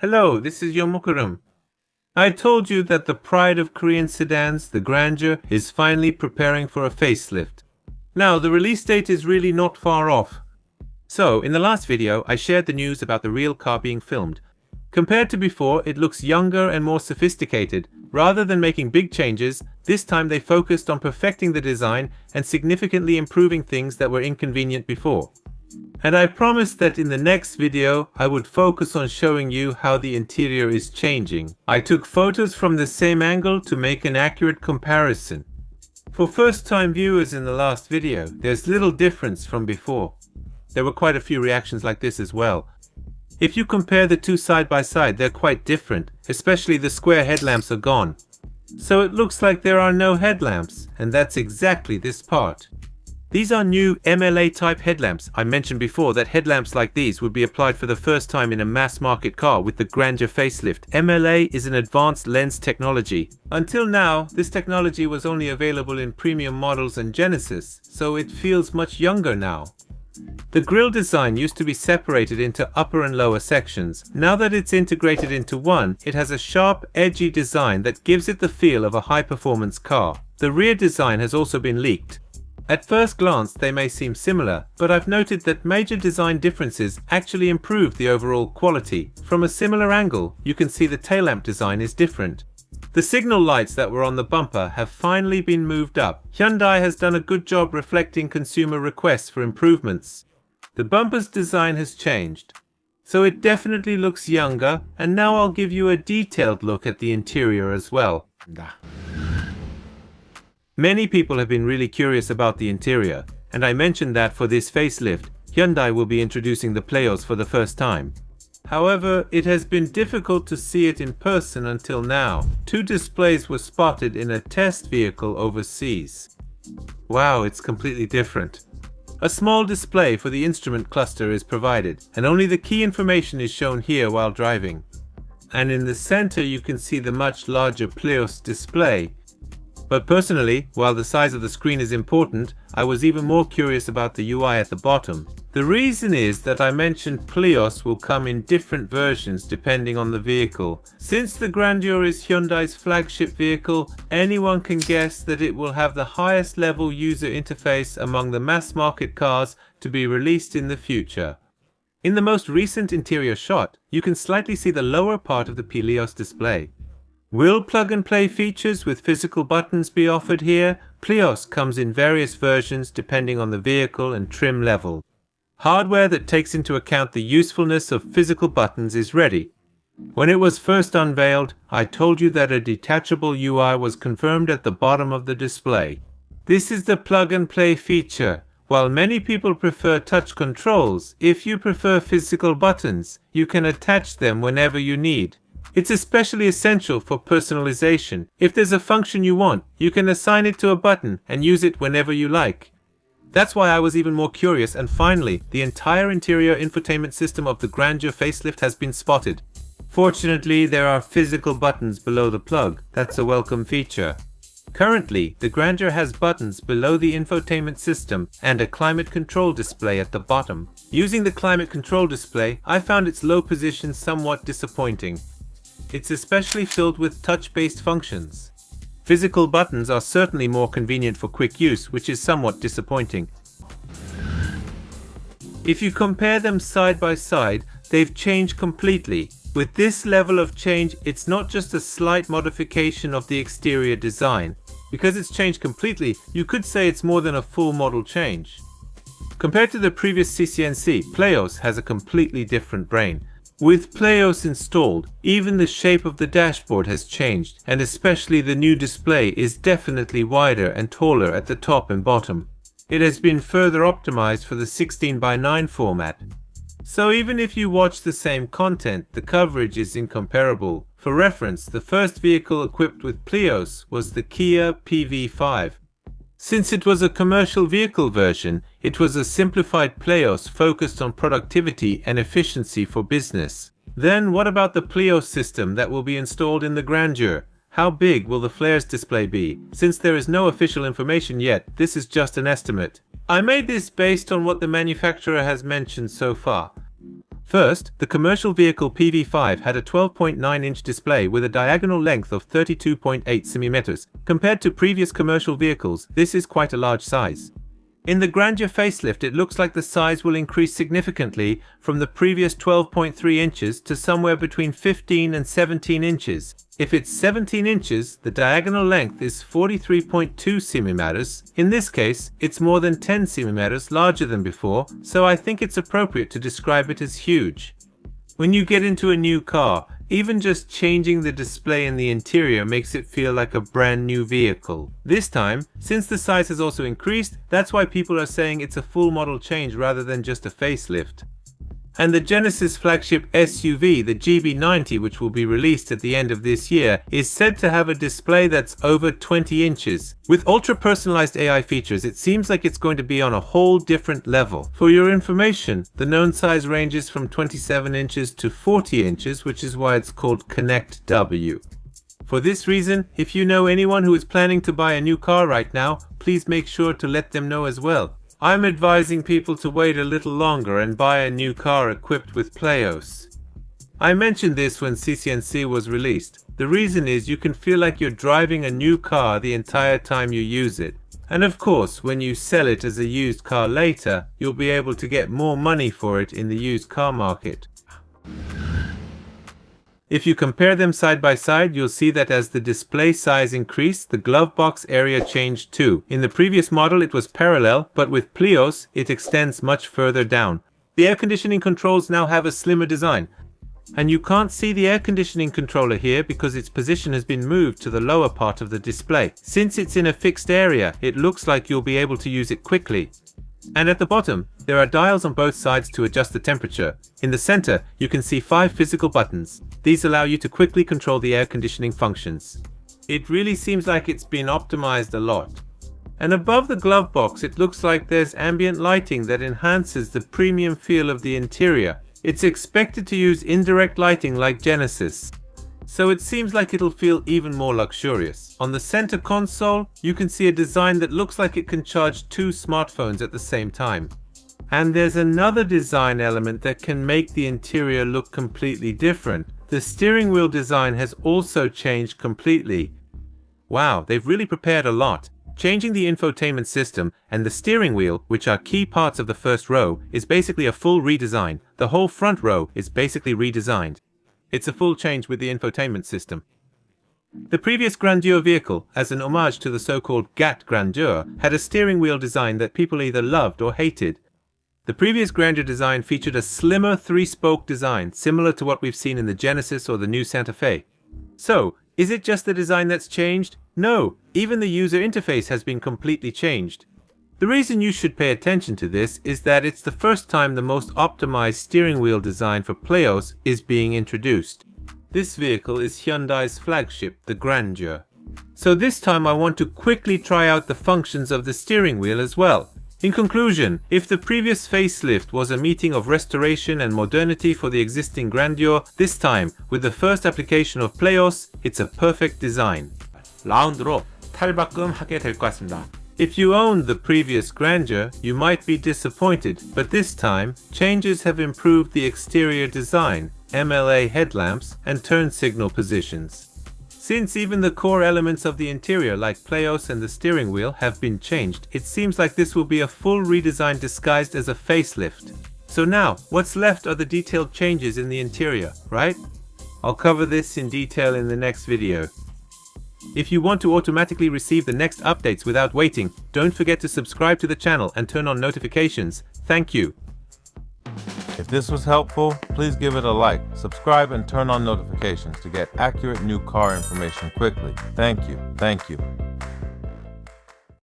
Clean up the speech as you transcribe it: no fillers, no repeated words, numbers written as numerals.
Hello, this is Yomukurum. I told you that the pride of Korean sedans, the Grandeur, is finally preparing for a facelift. Now, the release date is really not far off. So, in the last video, I shared the news about the real car being filmed. Compared to before, it looks younger and more sophisticated. Rather than making big changes, this time they focused on perfecting the design and significantly improving things that were inconvenient before. And I promised that in the next video I would focus on showing you how the interior is changing. I took photos from the same angle to make an accurate comparison. For first-time viewers in the last video, there's little difference from before. There were quite a few reactions like this as well. If you compare the two side by side, they're quite different, especially the square headlamps are gone. So it looks like there are no headlamps, and that's exactly this part. These are new MLA type headlamps. I mentioned before that headlamps like these would be applied for the first time in a mass market car with the Grandeur Facelift. MLA is an advanced lens technology. Until now, this technology was only available in premium models and Genesis, so it feels much younger now. The grille design used to be separated into upper and lower sections. Now that it's integrated into one, it has a sharp, edgy design that gives it the feel of a high-performance car. The rear design has also been leaked. At first glance they may seem similar, but I've noted that major design differences actually improve the overall quality. From a similar angle, you can see the tail lamp design is different. The signal lights that were on the bumper have finally been moved up. Hyundai has done a good job reflecting consumer requests for improvements. The bumper's design has changed, so it definitely looks younger, and now I'll give you a detailed look at the interior as well. Many people have been really curious about the interior, and I mentioned that for this facelift, Hyundai will be introducing the Pleos for the first time. However, it has been difficult to see it in person until now. Two displays were spotted in a test vehicle overseas. Wow, it's completely different. A small display for the instrument cluster is provided, and only the key information is shown here while driving. And in the center you can see the much larger Pleos display. But personally, while the size of the screen is important, I was even more curious about the UI at the bottom. The reason is that I mentioned Pleos will come in different versions depending on the vehicle. Since the Grandeur is Hyundai's flagship vehicle, anyone can guess that it will have the highest level user interface among the mass market cars to be released in the future. In the most recent interior shot, you can slightly see the lower part of the Pleos display. Will plug-and-play features with physical buttons be offered here? Pleos comes in various versions depending on the vehicle and trim level. Hardware that takes into account the usefulness of physical buttons is ready. When it was first unveiled, I told you that a detachable UI was confirmed at the bottom of the display. This is the plug-and-play feature. While many people prefer touch controls, if you prefer physical buttons, you can attach them whenever you need. It's especially essential for personalization. If there's a function you want, you can assign it to a button and use it whenever you like. That's why I was even more curious, and finally, the entire interior infotainment system of the Grandeur Facelift has been spotted. Fortunately, there are physical buttons below the plug. That's a welcome feature. Currently, the Grandeur has buttons below the infotainment system and a climate control display at the bottom. Using the climate control display, I found its low position somewhat disappointing. It's especially filled with touch-based functions. Physical buttons are certainly more convenient for quick use, which is somewhat disappointing. If you compare them side by side, they've changed completely. With this level of change, it's not just a slight modification of the exterior design. Because it's changed completely, you could say it's more than a full model change. Compared to the previous CCNC, Pleos has a completely different brain. With Pleos installed, even the shape of the dashboard has changed, and especially the new display is definitely wider and taller at the top and bottom. It has been further optimized for the 16:9 format. So even if you watch the same content, the coverage is incomparable. For reference, the first vehicle equipped with Pleos was the Kia PV5. Since it was a commercial vehicle version, it was a simplified Pleos focused on productivity and efficiency for business. Then what about the Pleos system that will be installed in the Grandeur? How big will the flares display be? Since there is no official information yet, this is just an estimate. I made this based on what the manufacturer has mentioned so far. First, the commercial vehicle PV5 had a 12.9-inch display with a diagonal length of 32.8 cm. Compared to previous commercial vehicles, this is quite a large size. In the Grandeur Facelift, it looks like the size will increase significantly from the previous 12.3 inches to somewhere between 15 and 17 inches. If it's 17 inches, the diagonal length is 43.2 cm. In this case, it's more than 10 cm larger than before, so I think it's appropriate to describe it as huge. When you get into a new car, even just changing the display in the interior makes it feel like a brand new vehicle. This time, since the size has also increased, that's why people are saying it's a full model change rather than just a facelift. And the Genesis flagship SUV, the GB90, which will be released at the end of this year, is said to have a display that's over 20 inches. With ultra-personalized AI features, it seems like it's going to be on a whole different level. For your information, the known size ranges from 27 inches to 40 inches, which is why it's called Connect W. For this reason, if you know anyone who is planning to buy a new car right now, please make sure to let them know as well. I'm advising people to wait a little longer and buy a new car equipped with Pleos. I mentioned this when CCNC was released. The reason is you can feel like you're driving a new car the entire time you use it. And of course, when you sell it as a used car later, you'll be able to get more money for it in the used car market. If you compare them side by side, you'll see that as the display size increased, the glove box area changed too. In the previous model it was parallel, but with Pleos it extends much further down. The air conditioning controls now have a slimmer design. And you can't see the air conditioning controller here because its position has been moved to the lower part of the display. Since it's in a fixed area, it looks like you'll be able to use it quickly. And at the bottom, there are dials on both sides to adjust the temperature. In the center, you can see 5 physical buttons. These allow you to quickly control the air conditioning functions. It really seems like it's been optimized a lot. And above the glove box, it looks like there's ambient lighting that enhances the premium feel of the interior. It's expected to use indirect lighting like Genesis, so it seems like it'll feel even more luxurious. On the center console, you can see a design that looks like it can charge 2 smartphones at the same time. And there's another design element that can make the interior look completely different. The steering wheel design has also changed completely. Wow, they've really prepared a lot. Changing the infotainment system and the steering wheel, which are key parts of the first row, is basically a full redesign. The whole front row is basically redesigned. It's a full change with the infotainment system. The previous Grandeur vehicle, as an homage to the so-called GAT Grandeur, had a steering wheel design that people either loved or hated. The previous Grandeur design featured a slimmer 3-spoke design, similar to what we've seen in the Genesis or the new Santa Fe. So, is it just the design that's changed? No, even the user interface has been completely changed. The reason you should pay attention to this is that it's the first time the most optimized steering wheel design for Pleos is being introduced. This vehicle is Hyundai's flagship, the Grandeur. So this time I want to quickly try out the functions of the steering wheel as well. In conclusion, if the previous facelift was a meeting of restoration and modernity for the existing Grandeur, this time, with the first application of Pleos, it's a perfect design. 라운드로 탈바꿈하게 될 것 같습니다. If you owned the previous Grandeur, you might be disappointed, but this time, changes have improved the exterior design, MLA headlamps, and turn signal positions. Since even the core elements of the interior like Pleos and the steering wheel have been changed, it seems like this will be a full redesign disguised as a facelift. So now, what's left are the detailed changes in the interior, right? I'll cover this in detail in the next video. If you want to automatically receive the next updates without waiting, don't forget to subscribe to the channel and turn on notifications. Thank you. If this was helpful, please give it a like, subscribe, and turn on notifications to get accurate new car information quickly. Thank you.